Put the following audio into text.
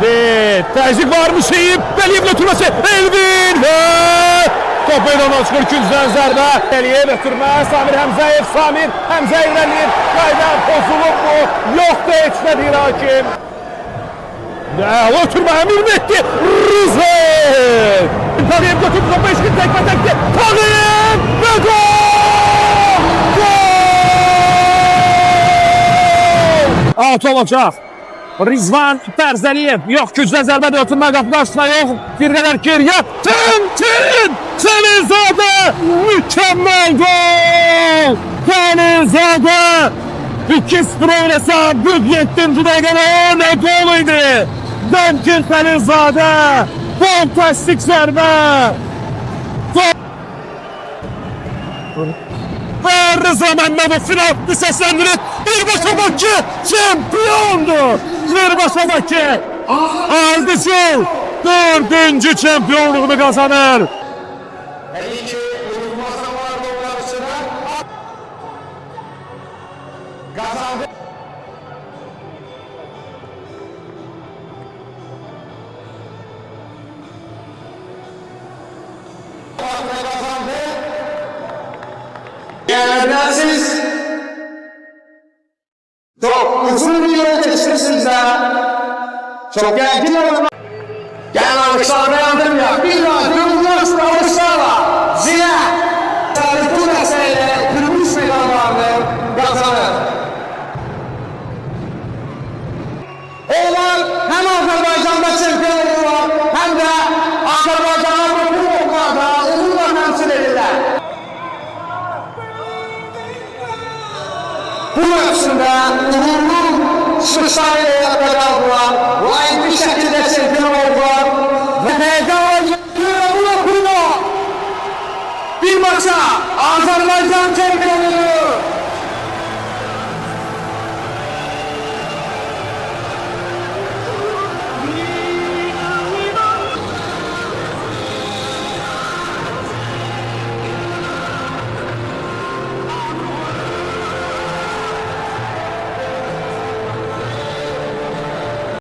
Elvin. Təzyiq varmış Eyüp. Vəliyev götürməsi. Elvin və top meydana çıxır ikinciden zərbə. Vəliyev götürmə. Samir Həmzəyev. Samir Həmzəyev irəliyir. Qayda pozulub bu. Yoxdur heç nə deyir hakim. Ötürmə Əmir Mehdi. Rızet. Tağıyev götürdü topu eşkin təkmə təkdi. Tağıyev və gol! Gol! Out olacaq. Rizvan Bərzəliyev. Yox, güclə zərbə də ötürmə qapı qarşısına yox. Bir qədər geriyə. Tintin! Təlizadə! Mükəmməl gol! Təlizadə! 2-0 oynasa düz 7. dəqiqədə nə gol idi? Dənkin Təlizadə! Fantastik zərbə! Və Rıza Məmmədov finalını səsləndirir. Birbaşa Bakı çempiondur. Birbaşa Bakı ardıcıl 4. çempionluğunu kazanır. Siz çok uzun bir yol geçmişsiniz de çok gergin olma. Gel alışlarına yandım ya. Bir radyo nasıl alışlarla zile bu meseleyle kırmış meydanlarını kazanır. Onlar hem Azerbaycan'da şampiyon olurlar hem de Azerbaycan'a bu kutluklarda onunla temsil edirler. Bu mövsümdə uğurlu çıxışlarıyla yapacaqlar, layık bir şəkildə çempion oldular və bir maça Azərbaycan çempionu